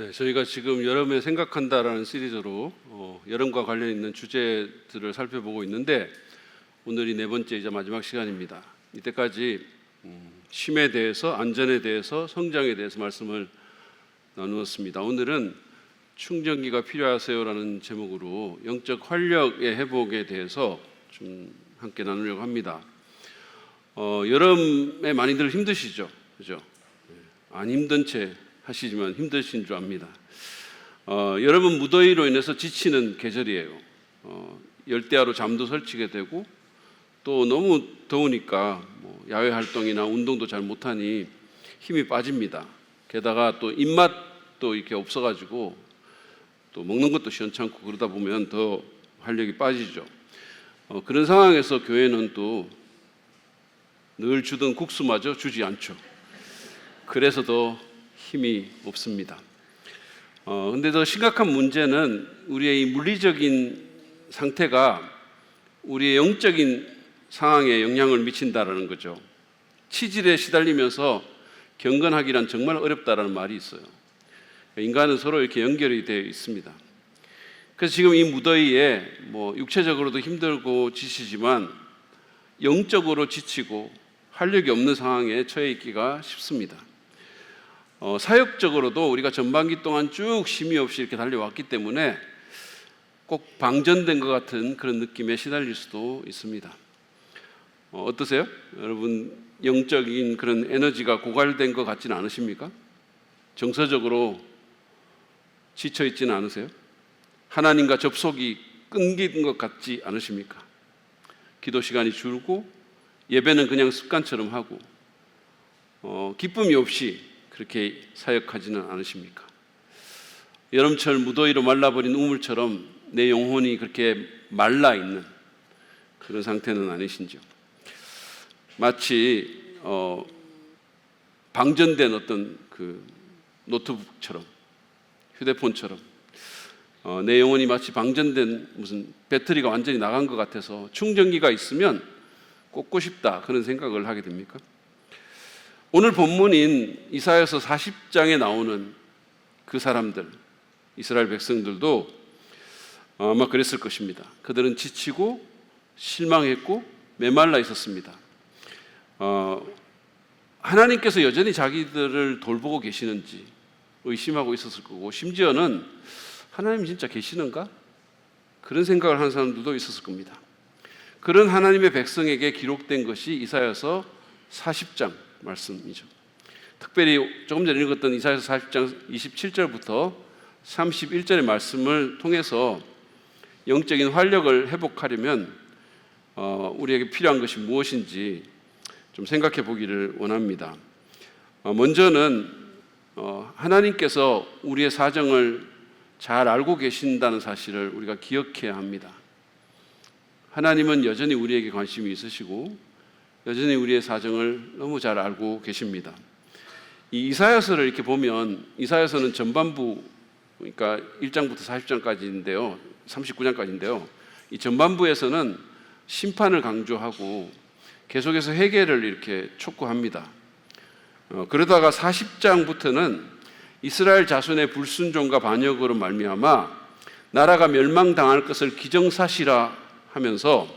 네, 저희가 지금 여름에 생각한다라는 시리즈로 여름과 관련 있는 주제들을 살펴보고 있는데 오늘이 네 번째이자 마지막 시간입니다. 이때까지 쉼에 대해서, 안전에 대해서, 성장에 대해서 말씀을 나누었습니다. 오늘은 충전기가 필요하세요라는 제목으로 영적 활력의 회복에 대해서 좀 함께 나누려고 합니다. 여름에 많이들 힘드시죠? 그죠? 안 힘든 채 하시지만 힘드신 줄 압니다. 여러분 무더위로 인해서 지치는 계절이에요. 열대야로 잠도 설치게 되고 또 너무 더우니까 야외 활동이나 운동도 잘 못하니 힘이 빠집니다. 게다가 또 입맛도 이렇게 없어가지고 또 먹는 것도 시원찮고 그러다 보면 더 활력이 빠지죠. 그런 상황에서 교회는 또 늘 주던 국수마저 주지 않죠. 그래서 더 힘이 없습니다. 근데 더 심각한 문제는 우리의 이 물리적인 상태가 우리의 영적인 상황에 영향을 미친다라는 거죠. 치질에 시달리면서 경건하기란 정말 어렵다라는 말이 있어요. 인간은 서로 이렇게 연결이 되어 있습니다. 그래서 지금 이 무더위에 육체적으로도 힘들고 지치지만 영적으로 지치고 활력이 없는 상황에 처해 있기가 쉽습니다. 사역적으로도 우리가 전반기 동안 쭉 쉼이 없이 이렇게 달려왔기 때문에 꼭 방전된 것 같은 그런 느낌에 시달릴 수도 있습니다. 어떠세요? 여러분 영적인 그런 에너지가 고갈된 것 같지는 않으십니까? 정서적으로 지쳐 있지는 않으세요? 하나님과 접속이 끊긴 것 같지 않으십니까? 기도 시간이 줄고 예배는 그냥 습관처럼 하고 기쁨이 없이 그렇게 사역하지는 않으십니까? 여름철 무더위로 말라버린 우물처럼 내 영혼이 그렇게 말라있는 그런 상태는 아니신지요? 마치 방전된 어떤 그 노트북처럼 휴대폰처럼 내 영혼이 마치 방전된 무슨 배터리가 완전히 나간 것 같아서 충전기가 있으면 꽂고 싶다 그런 생각을 하게 됩니까? 오늘 본문인 이사야서 40장에 나오는 그 사람들, 이스라엘 백성들도 아마 그랬을 것입니다. 그들은 지치고 실망했고 메말라 있었습니다. 하나님께서 여전히 자기들을 돌보고 계시는지 의심하고 있었을 거고 심지어는 하나님 진짜 계시는가? 그런 생각을 하는 사람들도 있었을 겁니다. 그런 하나님의 백성에게 기록된 것이 이사야서 40장 말씀이죠. 특별히 조금 전에 읽었던 이사야서 40장 27절부터 31절의 말씀을 통해서 영적인 활력을 회복하려면 우리에게 필요한 것이 무엇인지 좀 생각해 보기를 원합니다. 먼저는 하나님께서 우리의 사정을 잘 알고 계신다는 사실을 우리가 기억해야 합니다. 하나님은 여전히 우리에게 관심이 있으시고 여전히 우리의 사정을 너무 잘 알고 계십니다. 이 이사야서를 이렇게 보면 이사야서는 전반부 그러니까 1장부터 40장까지인데요. 39장까지인데요. 이 전반부에서는 심판을 강조하고 계속해서 회개를 이렇게 촉구합니다. 그러다가 40장부터는 이스라엘 자손의 불순종과 반역으로 말미암아 나라가 멸망당할 것을 기정사실화 하면서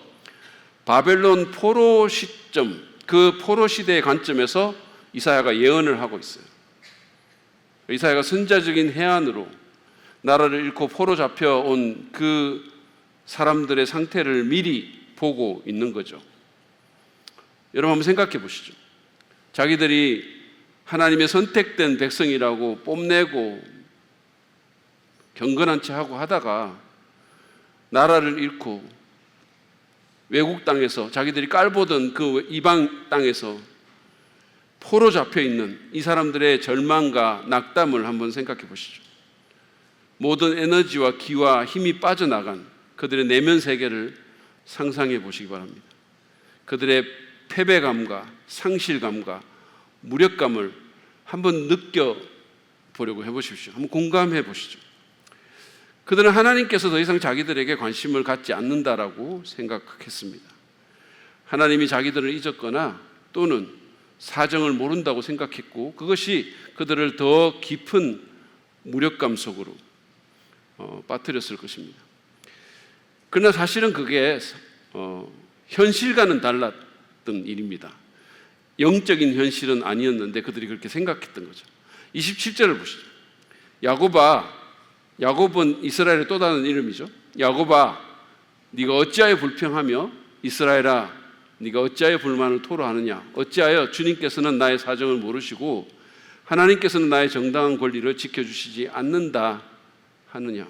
바벨론 포로 시점, 그 포로 시대의 관점에서 이사야가 예언을 하고 있어요. 이사야가 선자적인 해안으로 나라를 잃고 포로 잡혀온 그 사람들의 상태를 미리 보고 있는 거죠. 여러분 한번 생각해 보시죠. 자기들이 하나님의 선택된 백성이라고 뽐내고 경건한 채 하고 하다가 나라를 잃고 외국 땅에서 자기들이 깔보던 그 이방 땅에서 포로 잡혀 있는 이 사람들의 절망과 낙담을 한번 생각해 보시죠. 모든 에너지와 기와 힘이 빠져나간 그들의 내면 세계를 상상해 보시기 바랍니다. 그들의 패배감과 상실감과 무력감을 한번 느껴보려고 해보십시오. 한번 공감해 보시죠. 그들은 하나님께서 더 이상 자기들에게 관심을 갖지 않는다라고 생각했습니다. 하나님이 자기들을 잊었거나 또는 사정을 모른다고 생각했고 그것이 그들을 더 깊은 무력감 속으로 빠뜨렸을 것입니다. 그러나 사실은 그게 현실과는 달랐던 일입니다. 영적인 현실은 아니었는데 그들이 그렇게 생각했던 거죠. 27절을 보시죠. 야곱은 이스라엘의 또 다른 이름이죠. 야곱아, 네가 어찌하여 불평하며 이스라엘아, 네가 어찌하여 불만을 토로하느냐? 어찌하여 주님께서는 나의 사정을 모르시고 하나님께서는 나의 정당한 권리를 지켜주시지 않는다 하느냐?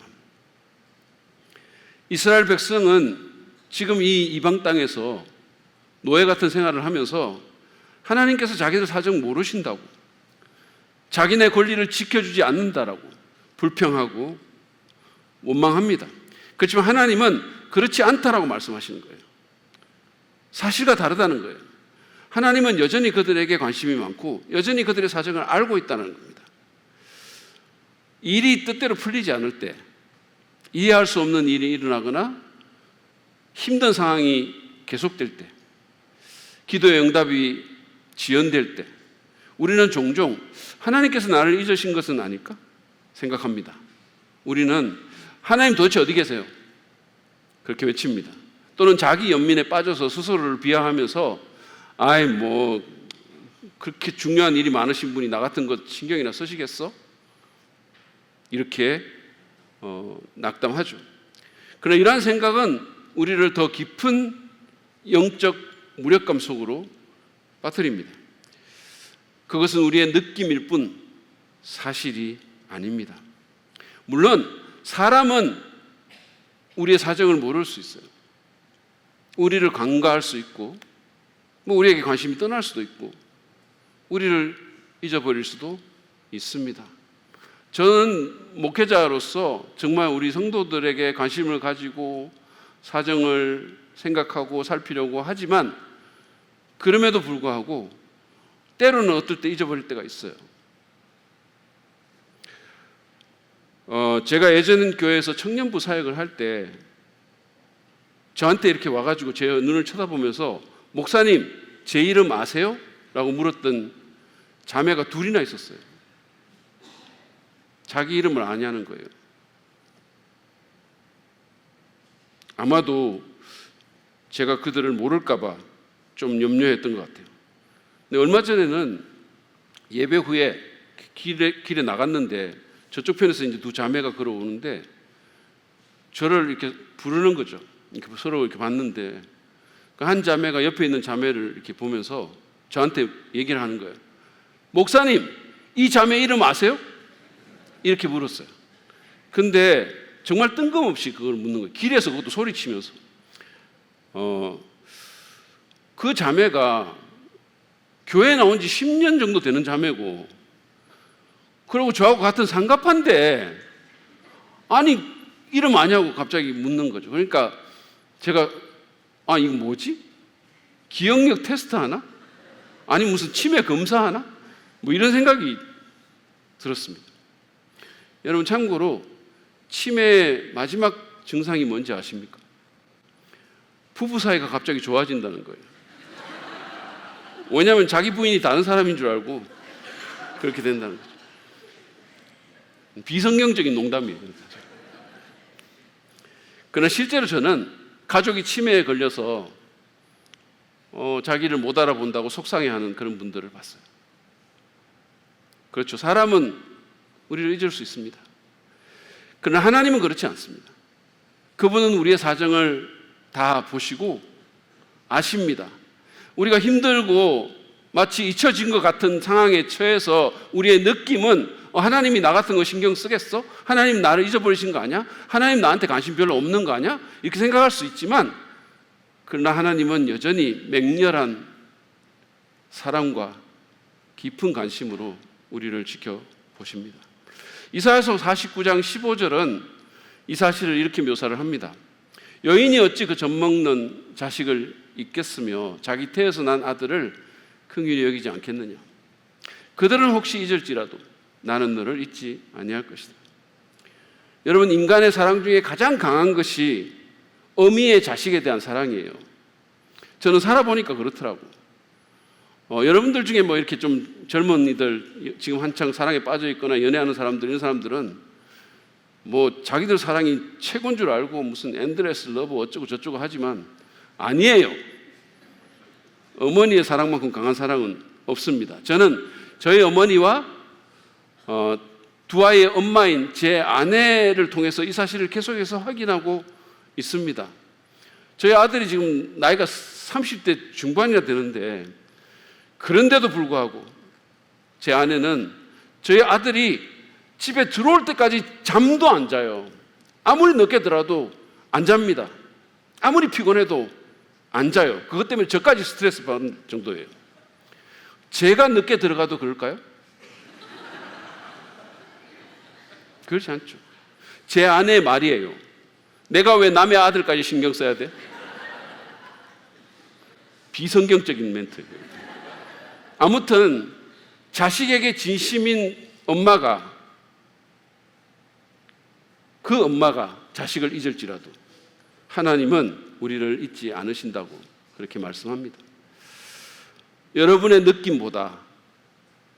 이스라엘 백성은 지금 이 이방 땅에서 노예 같은 생활을 하면서 하나님께서 자기들 사정 모르신다고, 자기네 권리를 지켜주지 않는다라고 불평하고 원망합니다. 그렇지만 하나님은 그렇지 않다라고 말씀하시는 거예요. 사실과 다르다는 거예요. 하나님은 여전히 그들에게 관심이 많고 여전히 그들의 사정을 알고 있다는 겁니다. 일이 뜻대로 풀리지 않을 때, 이해할 수 없는 일이 일어나거나 힘든 상황이 계속될 때, 기도의 응답이 지연될 때 우리는 종종 하나님께서 나를 잊으신 것은 아닐까 생각합니다. 우리는 하나님 도대체 어디 계세요? 그렇게 외칩니다. 또는 자기 연민에 빠져서 스스로를 비하하면서 그렇게 중요한 일이 많으신 분이 나 같은 것 신경이나 쓰시겠어? 이렇게 낙담하죠. 그러나 이러한 생각은 우리를 더 깊은 영적 무력감 속으로 빠뜨립니다. 그것은 우리의 느낌일 뿐 사실이 아닙니다. 물론 사람은 우리의 사정을 모를 수 있어요. 우리를 간과할 수 있고, 우리에게 관심이 떠날 수도 있고, 우리를 잊어버릴 수도 있습니다. 저는 목회자로서 정말 우리 성도들에게 관심을 가지고 사정을 생각하고 살피려고 하지만, 그럼에도 불구하고 때로는 어떨 때 잊어버릴 때가 있어요. 제가 예전 교회에서 청년부 사역을 할 때 저한테 이렇게 와가지고 제 눈을 쳐다보면서 목사님, 제 이름 아세요? 라고 물었던 자매가 둘이나 있었어요. 자기 이름을 아냐는 거예요. 아마도 제가 그들을 모를까봐 좀 염려했던 것 같아요. 근데 얼마 전에는 예배 후에 길에 나갔는데 저쪽 편에서 이제 두 자매가 걸어오는데 저를 이렇게 부르는 거죠. 이렇게 서로 이렇게 봤는데 한 자매가 옆에 있는 자매를 이렇게 보면서 저한테 얘기를 하는 거예요. 목사님, 이 자매 이름 아세요? 이렇게 물었어요. 근데 정말 뜬금없이 그걸 묻는 거예요. 길에서 그것도 소리치면서. 그 자매가 교회에 나온 지 10년 정도 되는 자매고, 그리고 저하고 같은 상갑한데 아니 이름 아냐고 갑자기 묻는 거죠. 그러니까 제가 이거 뭐지? 기억력 테스트 하나? 아니 무슨 치매 검사 하나? 이런 생각이 들었습니다. 여러분 참고로 치매의 마지막 증상이 뭔지 아십니까? 부부 사이가 갑자기 좋아진다는 거예요. 왜냐하면 자기 부인이 다른 사람인 줄 알고 그렇게 된다는 거죠. 비성경적인 농담이에요. 그러나 실제로 저는 가족이 치매에 걸려서 자기를 못 알아본다고 속상해하는 그런 분들을 봤어요. 그렇죠. 사람은 우리를 잊을 수 있습니다. 그러나 하나님은 그렇지 않습니다. 그분은 우리의 사정을 다 보시고 아십니다. 우리가 힘들고 마치 잊혀진 것 같은 상황에 처해서 우리의 느낌은 하나님이 나 같은 거 신경 쓰겠어? 하나님 나를 잊어버리신 거 아니야? 하나님 나한테 관심 별로 없는 거 아니야? 이렇게 생각할 수 있지만, 그러나 하나님은 여전히 맹렬한 사랑과 깊은 관심으로 우리를 지켜보십니다. 이사야서 49장 15절은 이 사실을 이렇게 묘사를 합니다. 여인이 어찌 그 젖먹는 자식을 잊겠으며 자기 태에서 난 아들을 긍휼히 여기지 않겠느냐. 그들은 혹시 잊을지라도 나는 너를 잊지 아니할 것이다. 여러분, 인간의 사랑 중에 가장 강한 것이 어미의 자식에 대한 사랑이에요. 저는 살아보니까 그렇더라고. 여러분들 중에 뭐 이렇게 좀 젊은이들 지금 한창 사랑에 빠져 있거나 연애하는 사람들, 이런 사람들은 뭐 자기들 사랑이 최고인 줄 알고 무슨 엔드레스 러브 어쩌고 저쩌고 하지만 아니에요. 어머니의 사랑만큼 강한 사랑은 없습니다. 저는 저희 어머니와 두 아이의 엄마인 제 아내를 통해서 이 사실을 계속해서 확인하고 있습니다. 저희 아들이 지금 나이가 30대 중반이나 되는데, 그런데도 불구하고 제 아내는 저희 아들이 집에 들어올 때까지 잠도 안 자요. 아무리 늦게 들어도 안 잡니다. 아무리 피곤해도 안 자요. 그것 때문에 저까지 스트레스 받는 정도예요. 제가 늦게 들어가도 그럴까요? 그렇지 않죠. 제 아내의 말이에요. 내가 왜 남의 아들까지 신경 써야 돼? 비성경적인 멘트예요. 아무튼 자식에게 진심인 엄마가, 그 엄마가 자식을 잊을지라도 하나님은 우리를 잊지 않으신다고 그렇게 말씀합니다. 여러분의 느낌보다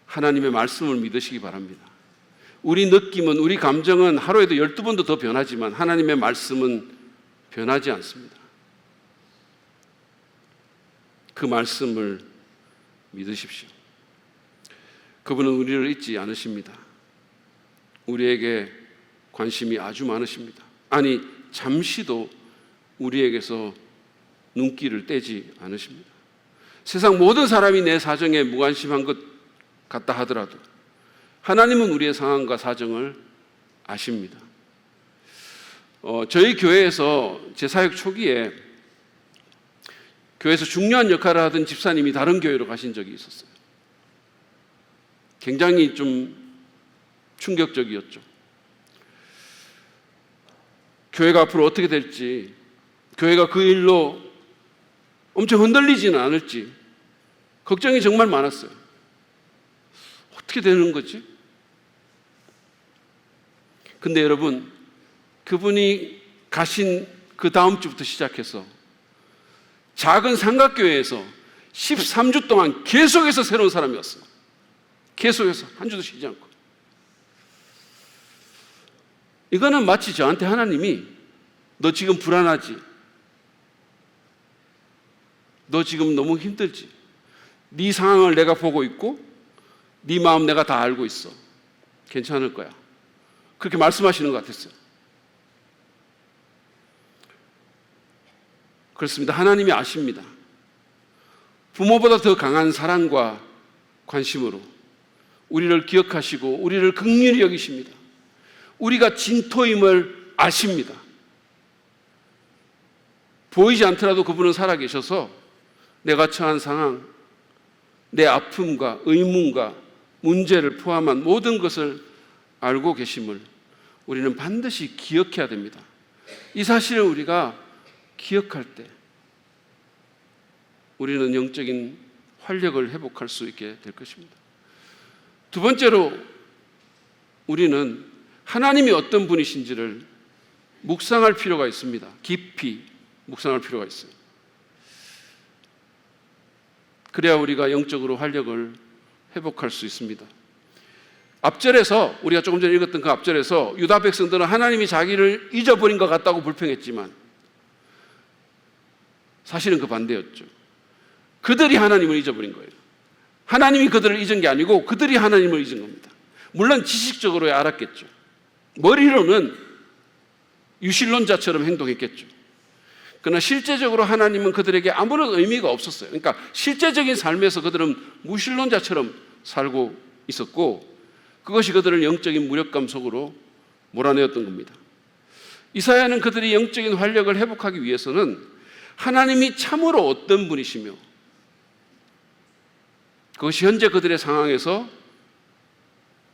하나님의 말씀을 믿으시기 바랍니다. 우리 느낌은, 우리 감정은 하루에도 12번도 더 변하지만 하나님의 말씀은 변하지 않습니다. 그 말씀을 믿으십시오. 그분은 우리를 잊지 않으십니다. 우리에게 관심이 아주 많으십니다. 아니, 잠시도 우리에게서 눈길을 떼지 않으십니다. 세상 모든 사람이 내 사정에 무관심한 것 같다 하더라도 하나님은 우리의 상황과 사정을 아십니다. 저희 교회에서 제 사역 초기에 교회에서 중요한 역할을 하던 집사님이 다른 교회로 가신 적이 있었어요. 굉장히 좀 충격적이었죠. 교회가 앞으로 어떻게 될지, 교회가 그 일로 엄청 흔들리지는 않을지 걱정이 정말 많았어요. 어떻게 되는 거지? 근데 여러분, 그분이 가신 그 다음 주부터 시작해서 작은 삼각교회에서 13주 동안 계속해서 새로운 사람이 왔어요. 계속해서 한 주도 쉬지 않고. 이거는 마치 저한테 하나님이 너 지금 불안하지? 너 지금 너무 힘들지? 네 상황을 내가 보고 있고 네 마음 내가 다 알고 있어. 괜찮을 거야. 그렇게 말씀하시는 것 같았어요. 그렇습니다. 하나님이 아십니다. 부모보다 더 강한 사랑과 관심으로 우리를 기억하시고 우리를 긍휼히 여기십니다. 우리가 진토임을 아십니다. 보이지 않더라도 그분은 살아계셔서 내가 처한 상황, 내 아픔과 의문과 문제를 포함한 모든 것을 알고 계심을 우리는 반드시 기억해야 됩니다. 이 사실을 우리가 기억할 때 우리는 영적인 활력을 회복할 수 있게 될 것입니다. 두 번째로 우리는 하나님이 어떤 분이신지를 묵상할 필요가 있습니다. 깊이 묵상할 필요가 있어요. 그래야 우리가 영적으로 활력을 회복할 수 있습니다. 앞절에서, 우리가 조금 전에 읽었던 그 앞절에서 유다 백성들은 하나님이 자기를 잊어버린 것 같다고 불평했지만 사실은 그 반대였죠. 그들이 하나님을 잊어버린 거예요. 하나님이 그들을 잊은 게 아니고 그들이 하나님을 잊은 겁니다. 물론 지식적으로야 알았겠죠. 머리로는 유실론자처럼 행동했겠죠. 그러나 실제적으로 하나님은 그들에게 아무런 의미가 없었어요. 그러니까 실제적인 삶에서 그들은 무신론자처럼 살고 있었고 그것이 그들을 영적인 무력감 속으로 몰아내었던 겁니다. 이사야는 그들이 영적인 활력을 회복하기 위해서는 하나님이 참으로 어떤 분이시며 그것이 현재 그들의 상황에서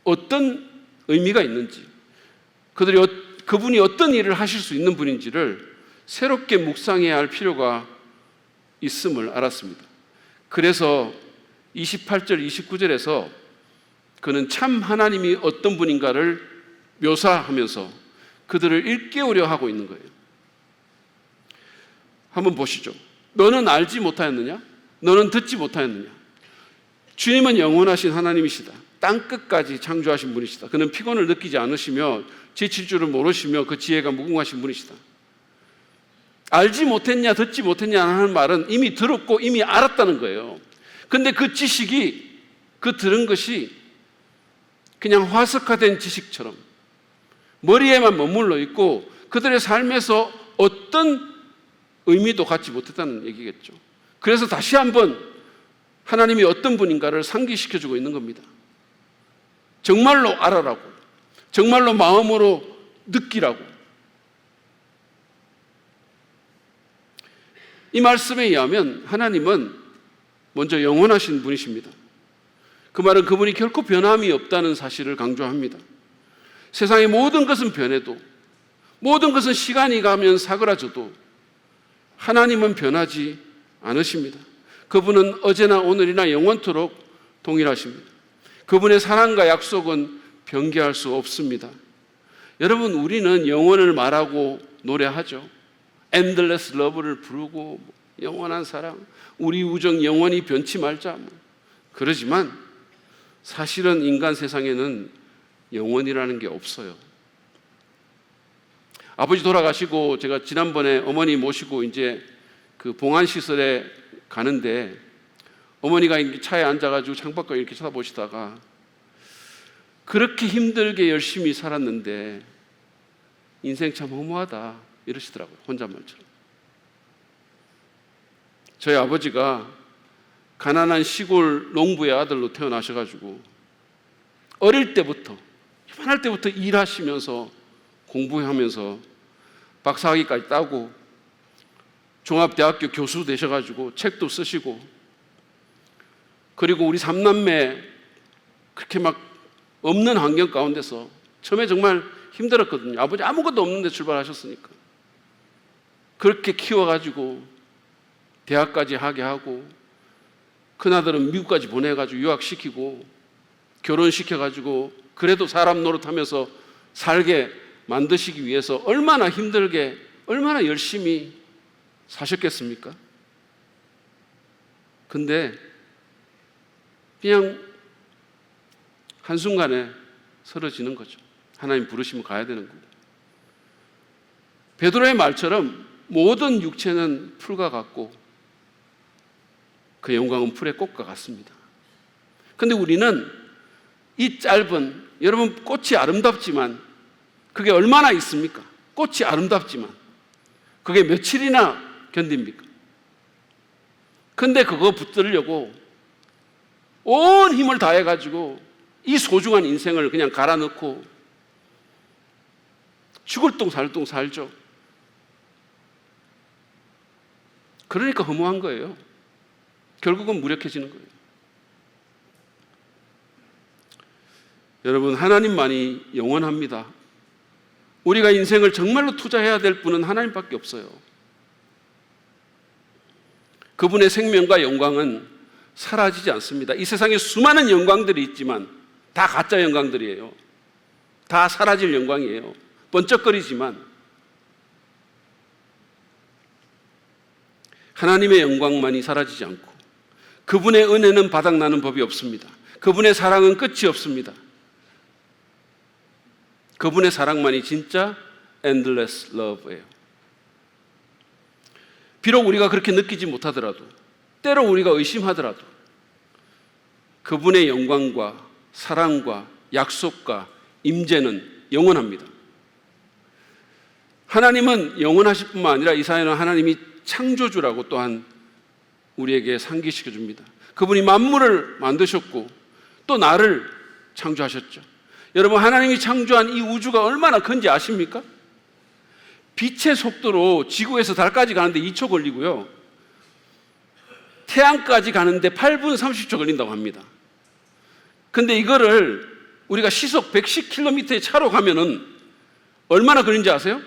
어떤 의미가 있는지, 그분이 어떤 일을 하실 수 있는 분인지를 새롭게 묵상해야 할 필요가 있음을 알았습니다. 그래서 28절, 29절에서 그는 참 하나님이 어떤 분인가를 묘사하면서 그들을 일깨우려 하고 있는 거예요. 한번 보시죠. 너는 알지 못하였느냐? 너는 듣지 못하였느냐? 주님은 영원하신 하나님이시다. 땅 끝까지 창조하신 분이시다. 그는 피곤을 느끼지 않으시며 지칠 줄을 모르시며 그 지혜가 무궁하신 분이시다. 알지 못했냐 듣지 못했냐 하는 말은 이미 들었고 이미 알았다는 거예요. 근데 그 지식이, 그 들은 것이 그냥 화석화된 지식처럼 머리에만 머물러 있고 그들의 삶에서 어떤 의미도 갖지 못했다는 얘기겠죠. 그래서 다시 한번 하나님이 어떤 분인가를 상기시켜주고 있는 겁니다. 정말로 알아라고, 정말로 마음으로 느끼라고. 이 말씀에 의하면 하나님은 먼저 영원하신 분이십니다. 그 말은 그분이 결코 변함이 없다는 사실을 강조합니다. 세상의 모든 것은 변해도, 모든 것은 시간이 가면 사그라져도 하나님은 변하지 않으십니다. 그분은 어제나 오늘이나 영원토록 동일하십니다. 그분의 사랑과 약속은 변개할 수 없습니다. 여러분, 우리는 영원을 말하고 노래하죠. Endless Love를 부르고 영원한 사랑, 우리 우정 영원히 변치 말자. 그러지만 사실은 인간 세상에는 영원이라는 게 없어요. 아버지 돌아가시고 제가 지난번에 어머니 모시고 이제 그 봉안시설에 가는데 어머니가 차에 앉아가지고 창밖을 이렇게 쳐다보시다가 그렇게 힘들게 열심히 살았는데 인생 참 허무하다 이러시더라고요. 혼잣말처럼. 저희 아버지가 가난한 시골 농부의 아들로 태어나셔가지고 어릴 때부터, 편할 때부터 일하시면서 공부하면서 박사학위까지 따고 종합대학교 교수 되셔가지고 책도 쓰시고, 그리고 우리 삼남매 그렇게 막 없는 환경 가운데서 처음에 정말 힘들었거든요. 아버지 아무것도 없는데 출발하셨으니까. 그렇게 키워가지고 대학까지 하게 하고 큰아들은 미국까지 보내가지고 유학시키고 결혼시켜가지고 그래도 사람 노릇하면서 살게 만드시기 위해서 얼마나 힘들게 얼마나 열심히 사셨겠습니까? 근데 그냥 한순간에 쓰러지는 거죠. 하나님 부르시면 가야 되는 거고. 베드로의 말처럼 모든 육체는 풀과 같고 그 영광은 풀의 꽃과 같습니다. 근데 우리는 이 짧은, 여러분 꽃이 아름답지만 그게 얼마나 있습니까? 꽃이 아름답지만 그게 며칠이나 견딥니까? 근데 그거 붙들려고 온 힘을 다해가지고 이 소중한 인생을 그냥 갈아넣고 죽을 똥 살 똥 살죠. 그러니까 허무한 거예요. 결국은 무력해지는 거예요. 여러분, 하나님만이 영원합니다. 우리가 인생을 정말로 투자해야 될 분은 하나님밖에 없어요. 그분의 생명과 영광은 사라지지 않습니다. 이 세상에 수많은 영광들이 있지만 다 가짜 영광들이에요. 다 사라질 영광이에요. 번쩍거리지만 하나님의 영광만이 사라지지 않고 그분의 은혜는 바닥나는 법이 없습니다. 그분의 사랑은 끝이 없습니다. 그분의 사랑만이 진짜 endless love예요. 비록 우리가 그렇게 느끼지 못하더라도, 때로 우리가 의심하더라도 그분의 영광과 사랑과 약속과 임재는 영원합니다. 하나님은 영원하실 뿐만 아니라 이사야는 하나님이 창조주라고 또한 우리에게 상기시켜 줍니다. 그분이 만물을 만드셨고 또 나를 창조하셨죠. 여러분, 하나님이 창조한 이 우주가 얼마나 큰지 아십니까? 빛의 속도로 지구에서 달까지 가는데 2초 걸리고요, 태양까지 가는데 8분 30초 걸린다고 합니다. 근데 이거를 우리가 시속 110km의 차로 가면은 얼마나 걸린지 아세요?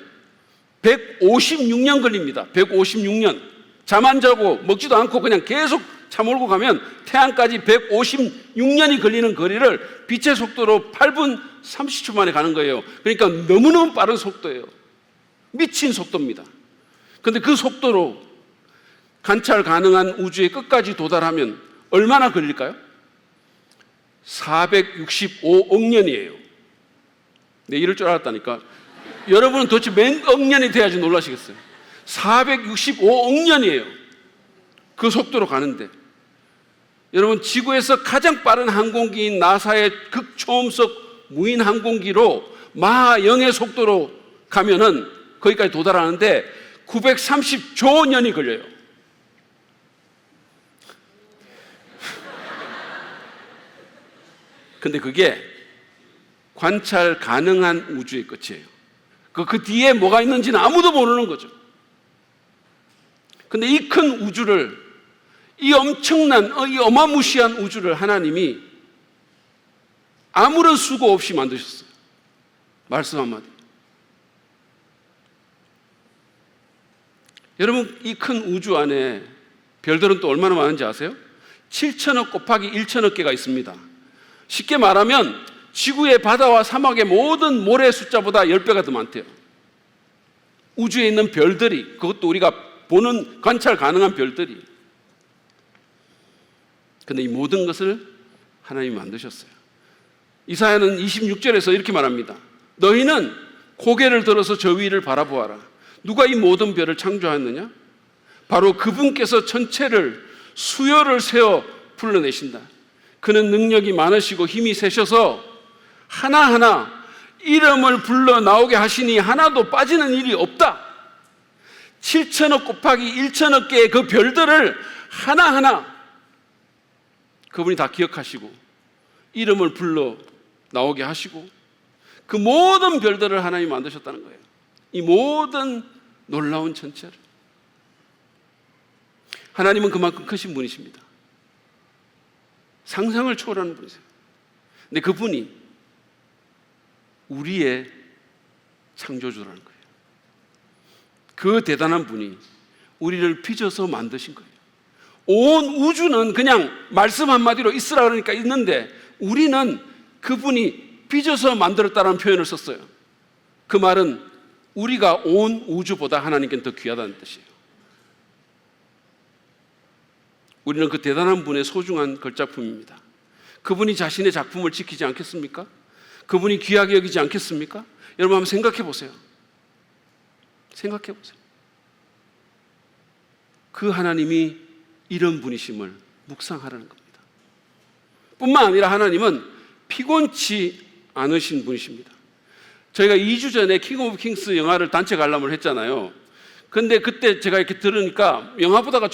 156년 걸립니다. 156년. 잠 안 자고 먹지도 않고 그냥 계속 차 몰고 가면 태양까지 156년이 걸리는 거리를 빛의 속도로 8분 30초 만에 가는 거예요. 그러니까 너무너무 빠른 속도예요. 미친 속도입니다. 그런데 그 속도로 관찰 가능한 우주의 끝까지 도달하면 얼마나 걸릴까요? 465억 년이에요. 네, 이럴 줄 알았다니까. 여러분은 도대체 몇 억 년이 돼야지 놀라시겠어요. 465억 년이에요. 그 속도로 가는데. 여러분, 지구에서 가장 빠른 항공기인 나사의 극초음속 무인 항공기로 마하 0의 속도로 가면은 거기까지 도달하는데 930조 년이 걸려요. 근데 그게 관찰 가능한 우주의 끝이에요. 그 뒤에 뭐가 있는지는 아무도 모르는 거죠. 근데 이 큰 우주를, 이 엄청난, 이 어마무시한 우주를 하나님이 아무런 수고 없이 만드셨어요. 말씀 한마디. 여러분, 이 큰 우주 안에 별들은 또 얼마나 많은지 아세요? 7천억 곱하기 1천억 개가 있습니다. 쉽게 말하면 지구의 바다와 사막의 모든 모래 숫자보다 10배가 더 많대요. 우주에 있는 별들이, 그것도 우리가 보는, 관찰 가능한 별들이. 근데 이 모든 것을 하나님이 만드셨어요. 이사야는 26절에서 이렇게 말합니다. 너희는 고개를 들어서 저 위를 바라보아라. 누가 이 모든 별을 창조하였느냐? 바로 그분께서 전체를, 수요를 세워 불러내신다. 그는 능력이 많으시고 힘이 세셔서 하나하나 이름을 불러 나오게 하시니 하나도 빠지는 일이 없다. 7천억 곱하기 1천억 개의 그 별들을 하나하나 그분이 다 기억하시고 이름을 불러 나오게 하시고 그 모든 별들을 하나님이 만드셨다는 거예요. 이 모든 놀라운 천체를. 하나님은 그만큼 크신 분이십니다. 상상을 초월하는 분이세요. 근데 그분이 우리의 창조주라는 거예요. 그 대단한 분이 우리를 빚어서 만드신 거예요. 온 우주는 그냥 말씀 한마디로 있으라 그러니까 있는데 우리는 그분이 빚어서 만들었다는 표현을 썼어요. 그 말은 우리가 온 우주보다 하나님께는 더 귀하다는 뜻이에요. 우리는 그 대단한 분의 소중한 걸작품입니다. 그분이 자신의 작품을 지키지 않겠습니까? 그분이 귀하게 여기지 않겠습니까? 여러분 한번 생각해 보세요. 생각해 보세요. 그 하나님이 이런 분이심을 묵상하라는 겁니다. 뿐만 아니라 하나님은 피곤치 않으신 분이십니다. 저희가 2주 전에 킹 오브 킹스 영화를 단체 관람을 했잖아요. 근데 그때 제가 이렇게 들으니까 영화 보다가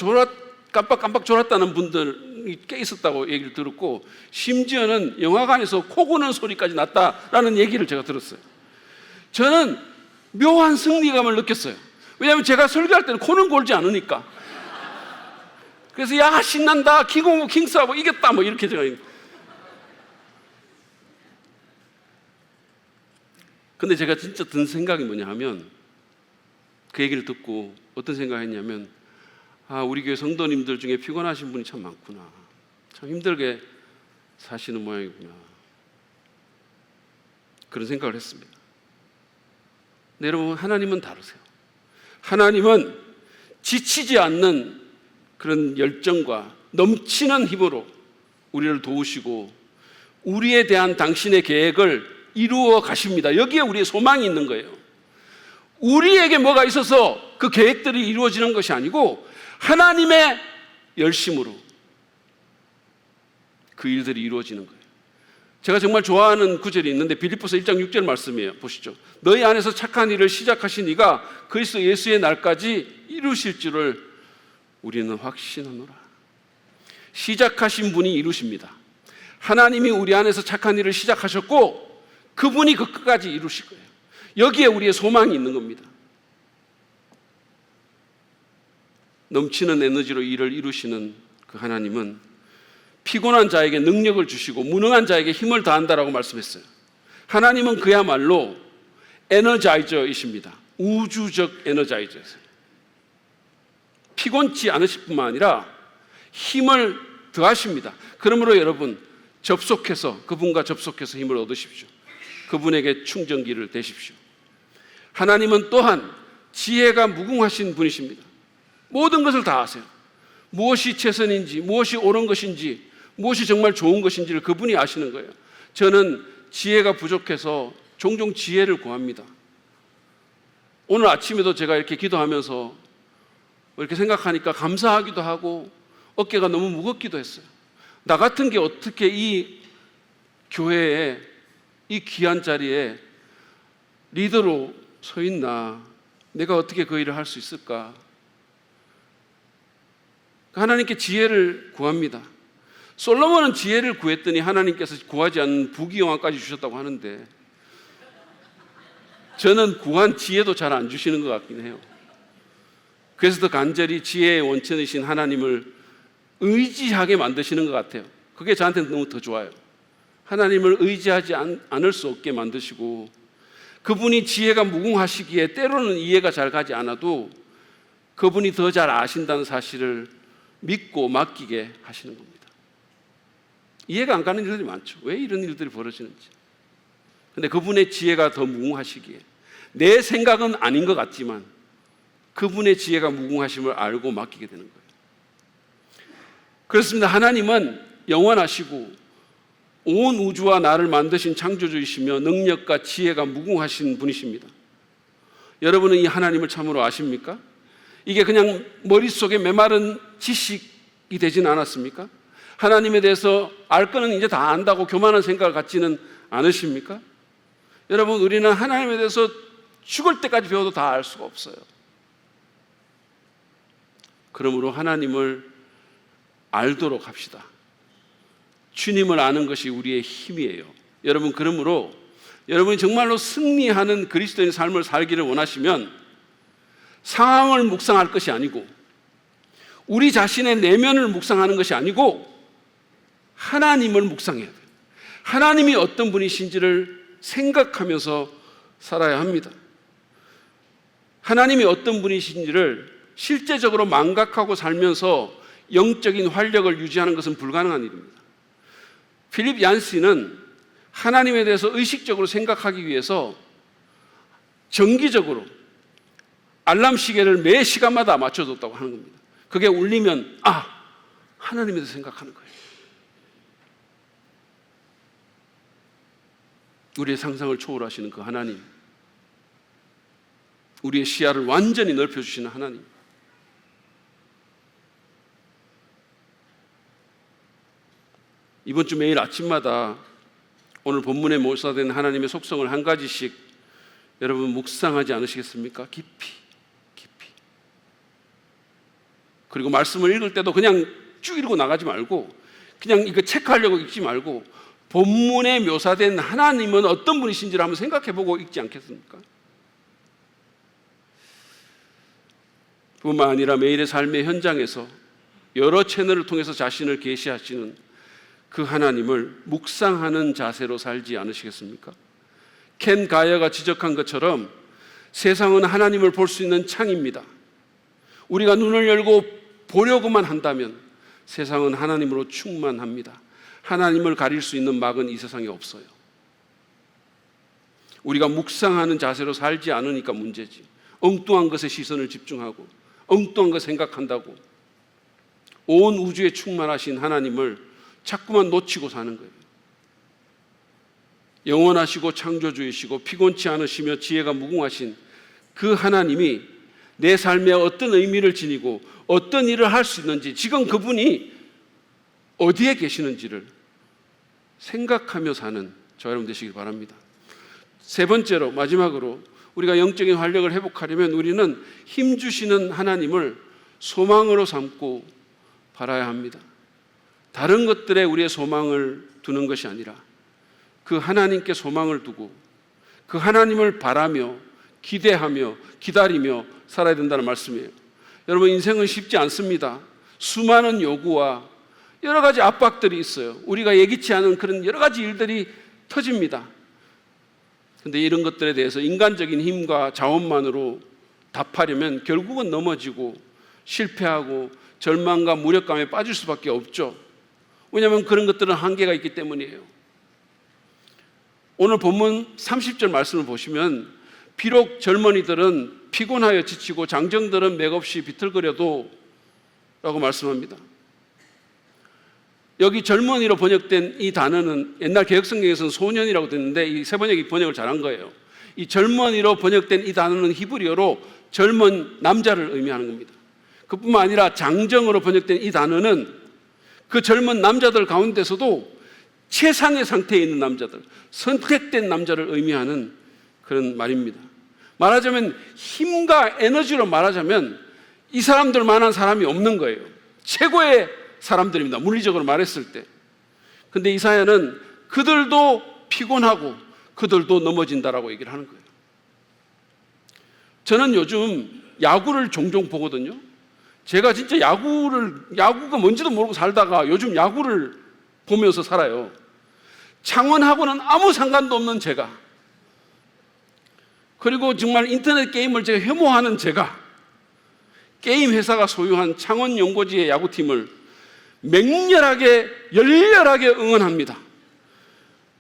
깜빡 졸았다는 분들이 꽤 있었다고 얘기를 들었고 심지어는 영화관에서 코 고는 소리까지 났다라는 얘기를 제가 들었어요. 저는 묘한 승리감을 느꼈어요. 왜냐하면 제가 설교할 때는 코는 골지 않으니까. 그래서 야 신난다, 킹 오브 킹스하고 이겼다 뭐 이렇게 제가. 근데 제가 진짜 든 생각이 뭐냐 하면 그 얘기를 듣고 어떤 생각을 했냐면 우리 교회 성도님들 중에 피곤하신 분이 참 많구나. 참 힘들게 사시는 모양이구나. 그런 생각을 했습니다. 근데 여러분, 하나님은 다르세요. 하나님은 지치지 않는 그런 열정과 넘치는 힘으로 우리를 도우시고 우리에 대한 당신의 계획을 이루어 가십니다. 여기에 우리의 소망이 있는 거예요. 우리에게 뭐가 있어서 그 계획들이 이루어지는 것이 아니고 하나님의 열심으로 그 일들이 이루어지는 거예요. 제가 정말 좋아하는 구절이 있는데 빌립보서 1장 6절 말씀이에요. 보시죠. 너희 안에서 착한 일을 시작하신 이가 그리스도 예수의 날까지 이루실 줄을 우리는 확신하노라. 시작하신 분이 이루십니다. 하나님이 우리 안에서 착한 일을 시작하셨고 그분이 그 끝까지 이루실 거예요. 여기에 우리의 소망이 있는 겁니다. 넘치는 에너지로 일을 이루시는 그 하나님은 피곤한 자에게 능력을 주시고 무능한 자에게 힘을 다한다라고 말씀했어요. 하나님은 그야말로 에너자이저이십니다. 우주적 에너자이저였어요. 피곤치 않으실 뿐만 아니라 힘을 더하십니다. 그러므로 여러분 접속해서 그분과 접속해서 힘을 얻으십시오. 그분에게 충전기를 대십시오. 하나님은 또한 지혜가 무궁하신 분이십니다. 모든 것을 다 아세요. 무엇이 최선인지 무엇이 옳은 것인지 무엇이 정말 좋은 것인지를 그분이 아시는 거예요. 저는 지혜가 부족해서 종종 지혜를 구합니다. 오늘 아침에도 제가 이렇게 기도하면서 이렇게 생각하니까 감사하기도 하고 어깨가 너무 무겁기도 했어요. 나 같은 게 어떻게 이 교회에, 이 귀한 자리에 리더로 서 있나? 내가 어떻게 그 일을 할 수 있을까? 하나님께 지혜를 구합니다. 솔로몬은 지혜를 구했더니 하나님께서 구하지 않는 부귀영화까지 주셨다고 하는데, 저는 구한 지혜도 잘 안 주시는 것 같긴 해요. 그래서 더 간절히 지혜의 원천이신 하나님을 의지하게 만드시는 것 같아요. 그게 저한테는 너무 더 좋아요. 하나님을 의지하지 않을 수 없게 만드시고, 그분이 지혜가 무궁하시기에 때로는 이해가 잘 가지 않아도 그분이 더 잘 아신다는 사실을 믿고 맡기게 하시는 겁니다. 이해가 안 가는 일들이 많죠. 왜 이런 일들이 벌어지는지. 근데 그분의 지혜가 더 무궁하시기에, 내 생각은 아닌 것 같지만 그분의 지혜가 무궁하심을 알고 맡기게 되는 거예요. 그렇습니다. 하나님은 영원하시고 온 우주와 나를 만드신 창조주이시며 능력과 지혜가 무궁하신 분이십니다. 여러분은 이 하나님을 참으로 아십니까? 이게 그냥 머릿속에 메마른 지식이 되진 않았습니까? 하나님에 대해서 알 거는 이제 다 안다고 교만한 생각을 갖지는 않으십니까? 여러분, 우리는 하나님에 대해서 죽을 때까지 배워도 다 알 수가 없어요. 그러므로 하나님을 알도록 합시다. 주님을 아는 것이 우리의 힘이에요. 여러분, 그러므로 여러분이 정말로 승리하는 그리스도인 삶을 살기를 원하시면 상황을 묵상할 것이 아니고, 우리 자신의 내면을 묵상하는 것이 아니고 하나님을 묵상해야 돼요. 하나님이 어떤 분이신지를 생각하면서 살아야 합니다. 하나님이 어떤 분이신지를 실제적으로 망각하고 살면서 영적인 활력을 유지하는 것은 불가능한 일입니다. 필립 얀시는 하나님에 대해서 의식적으로 생각하기 위해서 정기적으로 알람 시계를 매 시간마다 맞춰뒀다고 하는 겁니다. 그게 울리면 하나님에 대해서 생각하는 거예요. 우리의 상상을 초월하시는 그 하나님, 우리의 시야를 완전히 넓혀주시는 하나님, 이번 주 매일 아침마다 오늘 본문에 묘사된 하나님의 속성을 한 가지씩 여러분 묵상하지 않으시겠습니까? 깊이. 그리고 말씀을 읽을 때도 그냥 쭉 읽고 나가지 말고, 그냥 이거 체크하려고 읽지 말고 본문에 묘사된 하나님은 어떤 분이신지를 한번 생각해보고 읽지 않겠습니까? 뿐만 아니라 매일의 삶의 현장에서 여러 채널을 통해서 자신을 계시하시는 그 하나님을 묵상하는 자세로 살지 않으시겠습니까? 켄 가이어가 지적한 것처럼 세상은 하나님을 볼 수 있는 창입니다. 우리가 눈을 열고 보려고만 한다면 세상은 하나님으로 충만합니다. 하나님을 가릴 수 있는 막은 이 세상에 없어요. 우리가 묵상하는 자세로 살지 않으니까 문제지. 엉뚱한 것에 시선을 집중하고 엉뚱한 것 생각한다고 온 우주에 충만하신 하나님을 자꾸만 놓치고 사는 거예요. 영원하시고 창조주이시고 피곤치 않으시며 지혜가 무궁하신 그 하나님이 내 삶에 어떤 의미를 지니고 어떤 일을 할 수 있는지, 지금 그분이 어디에 계시는지를 생각하며 사는 저 여러분 되시길 바랍니다. 세 번째로, 마지막으로 우리가 영적인 활력을 회복하려면 우리는 힘주시는 하나님을 소망으로 삼고 바라야 합니다. 다른 것들에 우리의 소망을 두는 것이 아니라 그 하나님께 소망을 두고 그 하나님을 바라며 기대하며 기다리며 살아야 된다는 말씀이에요. 여러분, 인생은 쉽지 않습니다. 수많은 요구와 여러 가지 압박들이 있어요. 우리가 예기치 않은 그런 여러 가지 일들이 터집니다. 그런데 이런 것들에 대해서 인간적인 힘과 자원만으로 답하려면 결국은 넘어지고 실패하고 절망과 무력감에 빠질 수밖에 없죠. 왜냐하면 그런 것들은 한계가 있기 때문이에요. 오늘 본문 30절 말씀을 보시면 비록 젊은이들은 피곤하여 지치고 장정들은 맥없이 비틀거려도 라고 말씀합니다. 여기 젊은이로 번역된 이 단어는 옛날 개혁성경에서는 소년이라고 됐는데 이 새번역이 번역을 잘한 거예요. 이 젊은이로 번역된 이 단어는 히브리어로 젊은 남자를 의미하는 겁니다. 그뿐만 아니라 장정으로 번역된 이 단어는 그 젊은 남자들 가운데서도 최상의 상태에 있는 남자들, 선택된 남자를 의미하는 그런 말입니다. 말하자면 힘과 에너지로 말하자면 이 사람들만한 사람이 없는 거예요. 최고의 사람들입니다. 물리적으로 말했을 때. 근데 이사야는 그들도 피곤하고 그들도 넘어진다라고 얘기를 하는 거예요. 저는 요즘 야구를 종종 보거든요. 제가 진짜 야구가 뭔지도 모르고 살다가 요즘 야구를 보면서 살아요. 창원하고는 아무 상관도 없는 제가, 그리고 정말 인터넷 게임을 제가 혐오하는 제가 게임 회사가 소유한 창원 연고지의 야구팀을 맹렬하게 열렬하게 응원합니다.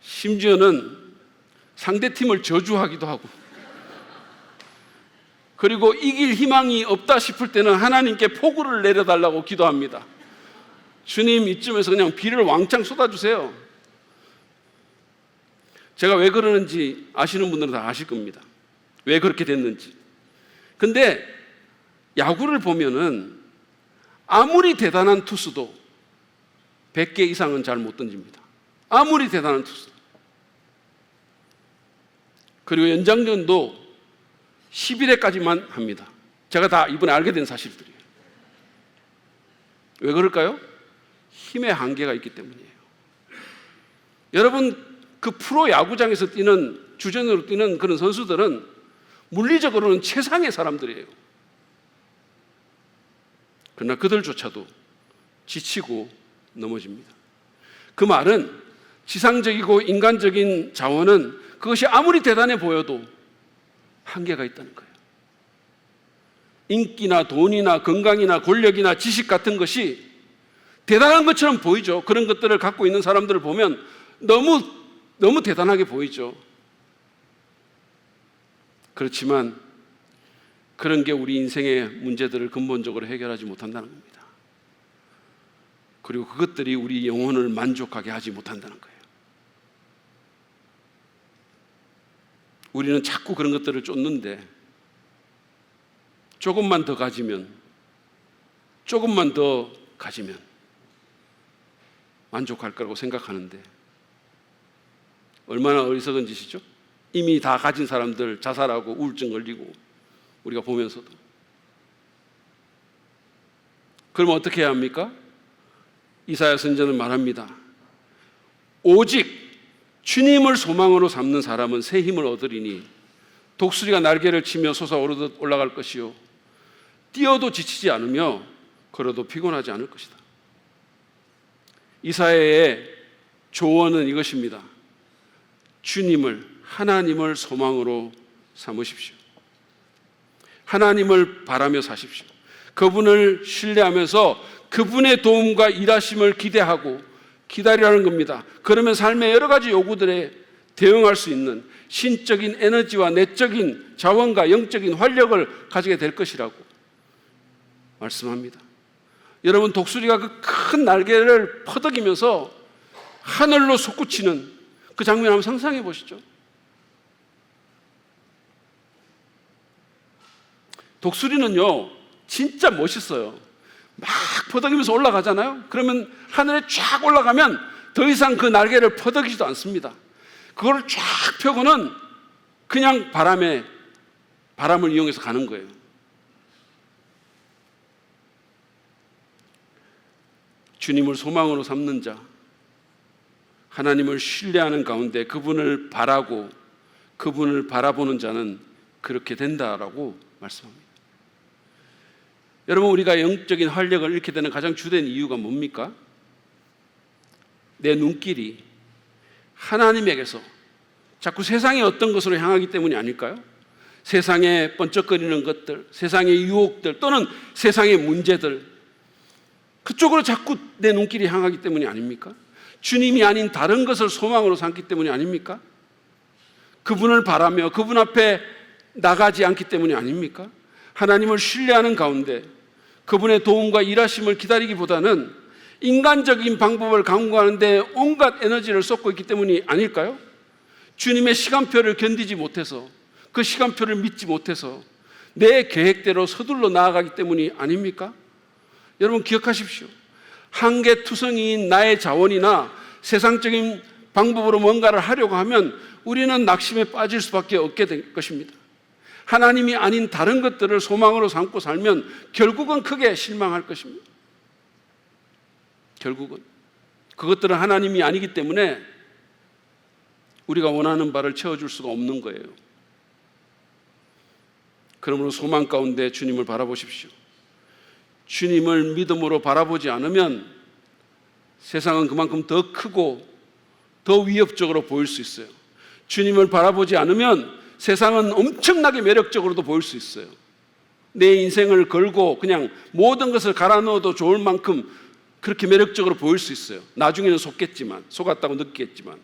심지어는 상대팀을 저주하기도 하고, 그리고 이길 희망이 없다 싶을 때는 하나님께 폭우를 내려달라고 기도합니다. 주님, 이쯤에서 그냥 비를 왕창 쏟아주세요. 제가 왜 그러는지 아시는 분들은 다 아실 겁니다. 왜 그렇게 됐는지. 근데 야구를 보면은 아무리 대단한 투수도 100개 이상은 잘 못 던집니다. 아무리 대단한 투수. 그리고 연장전도 11회까지만 합니다. 제가 다 이번에 알게 된 사실들이에요. 왜 그럴까요? 힘의 한계가 있기 때문이에요. 여러분, 그 프로 야구장에서 뛰는, 주전으로 뛰는 그런 선수들은 물리적으로는 최상의 사람들이에요. 그러나 그들조차도 지치고 넘어집니다. 그 말은 지상적이고 인간적인 자원은 그것이 아무리 대단해 보여도 한계가 있다는 거예요. 인기나 돈이나 건강이나 권력이나 지식 같은 것이 대단한 것처럼 보이죠. 그런 것들을 갖고 있는 사람들을 보면 너무 대단하게 보이죠. 그렇지만 그런 게 우리 인생의 문제들을 근본적으로 해결하지 못한다는 겁니다. 그리고 그것들이 우리 영혼을 만족하게 하지 못한다는 거예요. 우리는 자꾸 그런 것들을 쫓는데 조금만 더 가지면 만족할 거라고 생각하는데 얼마나 어리석은 짓이죠? 이미 다 가진 사람들 자살하고 우울증 걸리고 우리가 보면서도. 그럼 어떻게 해야 합니까? 이사야 선지자는 말합니다. 오직 주님을 소망으로 삼는 사람은 새 힘을 얻으리니 독수리가 날개를 치며 솟아오르듯 올라갈 것이요 뛰어도 지치지 않으며 걸어도 피곤하지 않을 것이다. 이사야의 조언은 이것입니다. 주님을, 하나님을 소망으로 삼으십시오. 하나님을 바라며 사십시오. 그분을 신뢰하면서 그분의 도움과 일하심을 기대하고 기다리라는 겁니다. 그러면 삶의 여러 가지 요구들에 대응할 수 있는 신적인 에너지와 내적인 자원과 영적인 활력을 가지게 될 것이라고 말씀합니다. 여러분, 독수리가 그 큰 날개를 퍼덕이면서 하늘로 솟구치는 그 장면 한번 상상해 보시죠. 독수리는요 진짜 멋있어요. 막 퍼덕이면서 올라가잖아요. 그러면 하늘에 쫙 올라가면 더 이상 그 날개를 퍼덕이지도 않습니다. 그걸 쫙 펴고는 그냥 바람을 이용해서 가는 거예요. 주님을 소망으로 삼는 자, 하나님을 신뢰하는 가운데 그분을 바라고 그분을 바라보는 자는 그렇게 된다라고 말씀합니다. 여러분, 우리가 영적인 활력을 잃게 되는 가장 주된 이유가 뭡니까? 내 눈길이 하나님에게서 자꾸 세상의 어떤 것으로 향하기 때문이 아닐까요? 세상에 번쩍거리는 것들, 세상의 유혹들 또는 세상의 문제들, 그쪽으로 자꾸 내 눈길이 향하기 때문이 아닙니까? 주님이 아닌 다른 것을 소망으로 삼기 때문이 아닙니까? 그분을 바라며 그분 앞에 나가지 않기 때문이 아닙니까? 하나님을 신뢰하는 가운데 그분의 도움과 일하심을 기다리기보다는 인간적인 방법을 강구하는데 온갖 에너지를 쏟고 있기 때문이 아닐까요? 주님의 시간표를 견디지 못해서, 그 시간표를 믿지 못해서 내 계획대로 서둘러 나아가기 때문이 아닙니까? 여러분 기억하십시오. 한계투성이인 나의 자원이나 세상적인 방법으로 뭔가를 하려고 하면 우리는 낙심에 빠질 수밖에 없게 될 것입니다. 하나님이 아닌 다른 것들을 소망으로 삼고 살면 결국은 크게 실망할 것입니다. 결국은 그것들은 하나님이 아니기 때문에 우리가 원하는 바를 채워줄 수가 없는 거예요. 그러므로 소망 가운데 주님을 바라보십시오. 주님을 믿음으로 바라보지 않으면 세상은 그만큼 더 크고 더 위협적으로 보일 수 있어요. 주님을 바라보지 않으면 세상은 엄청나게 매력적으로도 보일 수 있어요. 내 인생을 걸고 그냥 모든 것을 갈아 넣어도 좋을 만큼 그렇게 매력적으로 보일 수 있어요. 나중에는 속겠지만, 속았다고 느끼겠지만.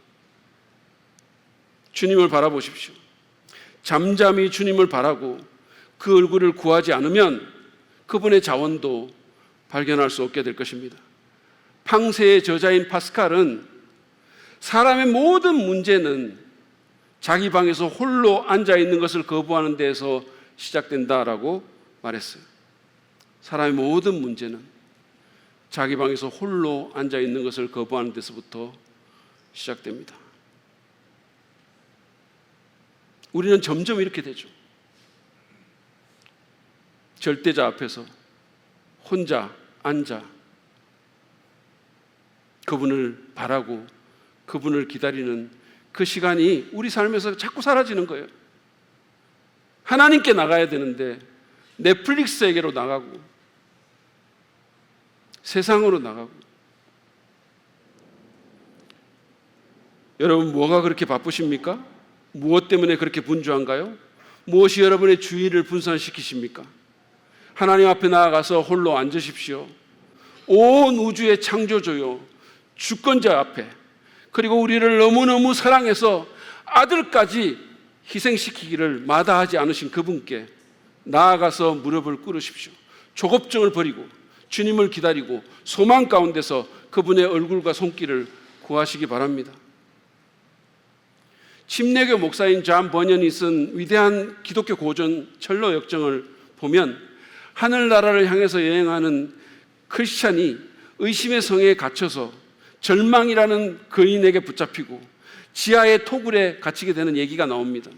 주님을 바라보십시오. 잠잠히 주님을 바라고 그 얼굴을 구하지 않으면 그분의 자원도 발견할 수 없게 될 것입니다. 팡세의 저자인 파스칼은 사람의 모든 문제는 자기 방에서 홀로 앉아 있는 것을 거부하는 데에서 시작된다라고 말했어요. 사람의 모든 문제는 자기 방에서 홀로 앉아 있는 것을 거부하는 데서부터 시작됩니다. 우리는 점점 이렇게 되죠. 절대자 앞에서 혼자 앉아 그분을 바라고 그분을 기다리는 그 시간이 우리 삶에서 자꾸 사라지는 거예요. 하나님께 나가야 되는데 넷플릭스에게로 나가고 세상으로 나가고. 여러분 뭐가 그렇게 바쁘십니까? 무엇 때문에 그렇게 분주한가요? 무엇이 여러분의 주의를 분산시키십니까? 하나님 앞에 나아가서 홀로 앉으십시오. 온 우주의 창조주요 주권자 앞에, 그리고 우리를 너무너무 사랑해서 아들까지 희생시키기를 마다하지 않으신 그분께 나아가서 무릎을 꿇으십시오. 조급증을 버리고 주님을 기다리고 소망 가운데서 그분의 얼굴과 손길을 구하시기 바랍니다. 침례교 목사인 존 버년이 쓴 위대한 기독교 고전 철로 역정을 보면 하늘나라를 향해서 여행하는 크리스찬이 의심의 성에 갇혀서 절망이라는 거인에게 붙잡히고 지하의 토굴에 갇히게 되는 얘기가 나옵니다.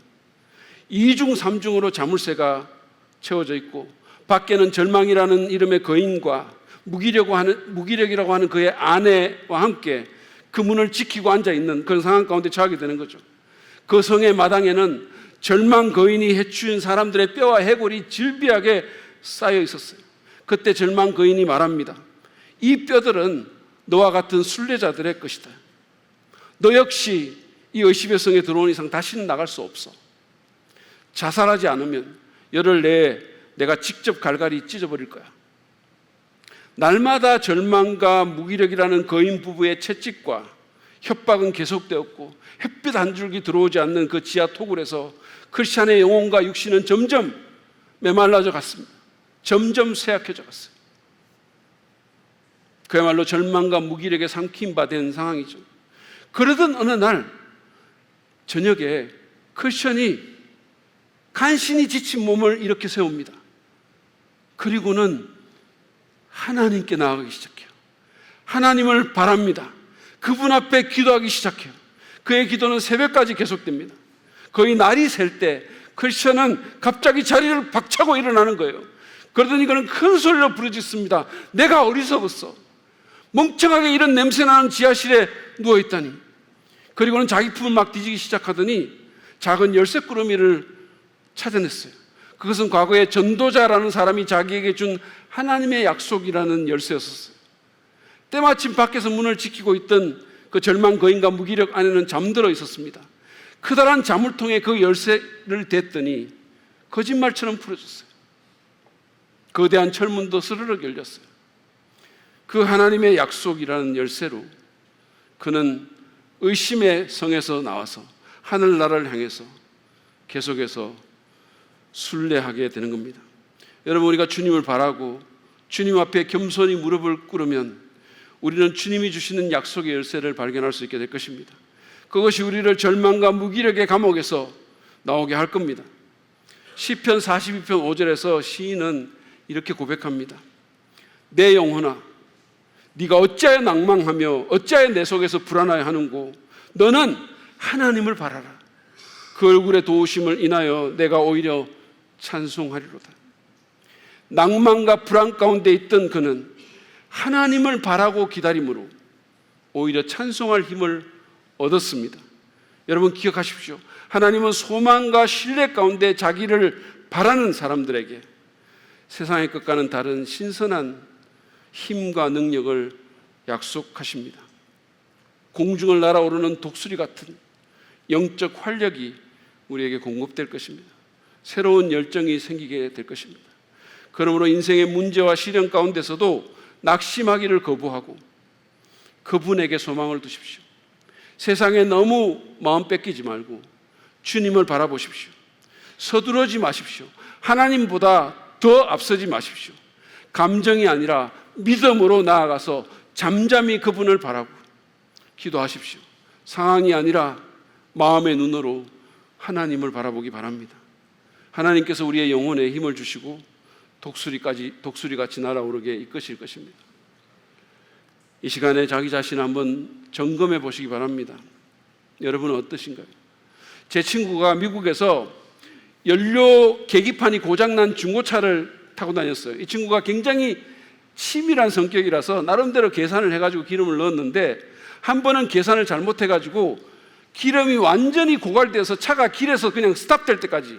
2중 3중으로 자물쇠가 채워져 있고 밖에는 절망이라는 이름의 거인과 무기력이라고 하는 그의 아내와 함께 그 문을 지키고 앉아있는 그런 상황 가운데 처하게 되는 거죠. 그 성의 마당에는 절망 거인이 해치운 사람들의 뼈와 해골이 질비하게 쌓여 있었어요. 그때 절망 거인이 말합니다. 이 뼈들은 너와 같은 순례자들의 것이다. 너 역시 이 의심의 성에 들어온 이상 다시는 나갈 수 없어. 자살하지 않으면 열흘 내에 내가 직접 갈갈이 찢어버릴 거야. 날마다 절망과 무기력이라는 거인 부부의 채찍과 협박은 계속되었고 햇빛 한 줄기 들어오지 않는 그 지하 토굴에서 크리스찬의 영혼과 육신은 점점 메말라져 갔습니다. 점점 쇠약해져 갔어요. 그야말로 절망과 무기력에 삼킨 바 된 상황이죠. 그러던 어느 날 저녁에 크리스찬이 간신히 지친 몸을 이렇게 세웁니다. 그리고는 하나님께 나아가기 시작해요. 하나님을 바랍니다. 그분 앞에 기도하기 시작해요. 그의 기도는 새벽까지 계속됩니다. 거의 날이 셀 때 크리스찬은 갑자기 자리를 박차고 일어나는 거예요. 그러더니 그는 큰 소리로 부르짖습니다. 내가 어리석었어. 멍청하게 이런 냄새나는 지하실에 누워있다니. 그리고는 자기 품을 막 뒤지기 시작하더니 작은 열쇠꾸러미를 찾아냈어요. 그것은 과거에 전도자라는 사람이 자기에게 준 하나님의 약속이라는 열쇠였었어요. 때마침 밖에서 문을 지키고 있던 그 절망 거인과 무기력 아내는 잠들어 있었습니다. 커다란 자물통에 그 열쇠를 댔더니 거짓말처럼 풀어졌어요. 거대한 철문도 스르륵 열렸어요. 그 하나님의 약속이라는 열쇠로 그는 의심의 성에서 나와서 하늘나라를 향해서 계속해서 순례하게 되는 겁니다. 여러분, 우리가 주님을 바라고 주님 앞에 겸손히 무릎을 꿇으면 우리는 주님이 주시는 약속의 열쇠를 발견할 수 있게 될 것입니다. 그것이 우리를 절망과 무기력의 감옥에서 나오게 할 겁니다. 시편 42편 5절에서 시인은 이렇게 고백합니다. 내 영혼아, 네가 어찌하여 낭망하며 어찌하여 내 속에서 불안하여 하는고? 너는 하나님을 바라라. 그 얼굴의 도우심을 인하여 내가 오히려 찬송하리로다. 낭만과 불안 가운데 있던 그는 하나님을 바라고 기다림으로 오히려 찬송할 힘을 얻었습니다. 여러분 기억하십시오. 하나님은 소망과 신뢰 가운데 자기를 바라는 사람들에게 세상의 것과는 다른 신선한 힘과 능력을 약속하십니다. 공중을 날아오르는 독수리 같은 영적 활력이 우리에게 공급될 것입니다. 새로운 열정이 생기게 될 것입니다. 그러므로 인생의 문제와 시련 가운데서도 낙심하기를 거부하고 그분에게 소망을 두십시오. 세상에 너무 마음 뺏기지 말고 주님을 바라보십시오. 서두르지 마십시오. 하나님보다 더 앞서지 마십시오. 감정이 아니라 믿음으로 나아가서 잠잠히 그분을 바라고 기도하십시오. 상황이 아니라 마음의 눈으로 하나님을 바라보기 바랍니다. 하나님께서 우리의 영혼에 힘을 주시고 독수리같이 날아오르게 이끄실 것입니다. 이 시간에 자기 자신을 한번 점검해 보시기 바랍니다. 여러분은 어떠신가요? 제 친구가 미국에서 연료 계기판이 고장난 중고차를 타고 다녔어요. 이 친구가 굉장히 치밀한 성격이라서 나름대로 계산을 해가지고 기름을 넣었는데 한 번은 계산을 잘못해가지고 기름이 완전히 고갈돼서 차가 길에서 그냥 스탑될 때까지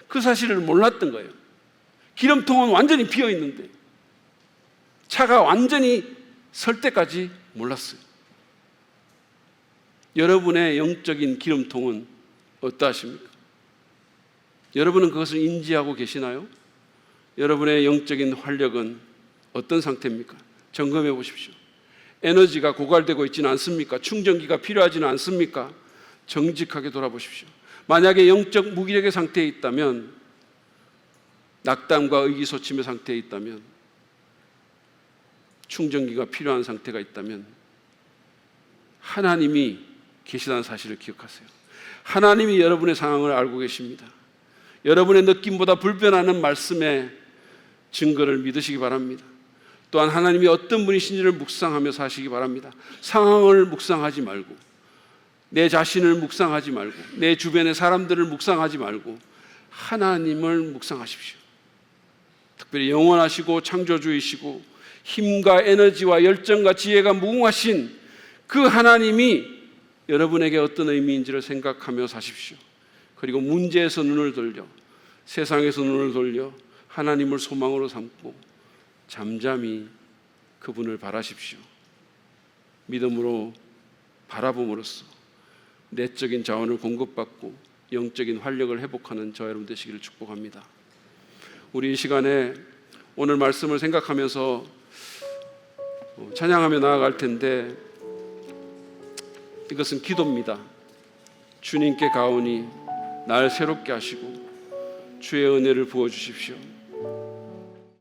그 사실을 몰랐던 거예요. 기름통은 완전히 비어 있는데 차가 완전히 설 때까지 몰랐어요. 여러분의 영적인 기름통은 어떠하십니까? 여러분은 그것을 인지하고 계시나요? 여러분의 영적인 활력은 어떤 상태입니까? 점검해 보십시오. 에너지가 고갈되고 있지는 않습니까? 충전기가 필요하지는 않습니까? 정직하게 돌아보십시오. 만약에 영적 무기력의 상태에 있다면, 낙담과 의기소침의 상태에 있다면, 충전기가 필요한 상태가 있다면 하나님이 계시다는 사실을 기억하세요. 하나님이 여러분의 상황을 알고 계십니다. 여러분의 느낌보다 불변하는 말씀의 증거를 믿으시기 바랍니다. 또한 하나님이 어떤 분이신지를 묵상하며 사시기 바랍니다. 상황을 묵상하지 말고, 내 자신을 묵상하지 말고, 내 주변의 사람들을 묵상하지 말고 하나님을 묵상하십시오. 특별히 영원하시고 창조주이시고 힘과 에너지와 열정과 지혜가 무궁하신 그 하나님이 여러분에게 어떤 의미인지를 생각하며 사십시오. 그리고 문제에서 눈을 돌려, 세상에서 눈을 돌려 하나님을 소망으로 삼고 잠잠히 그분을 바라십시오. 믿음으로 바라봄으로써 내적인 자원을 공급받고 영적인 활력을 회복하는 저와 여러분 되시기를 축복합니다. 우리 이 시간에 오늘 말씀을 생각하면서 찬양하며 나아갈 텐데, 이것은 기도입니다. 주님께 가오니 날 새롭게 하시고 주의 은혜를 부어주십시오.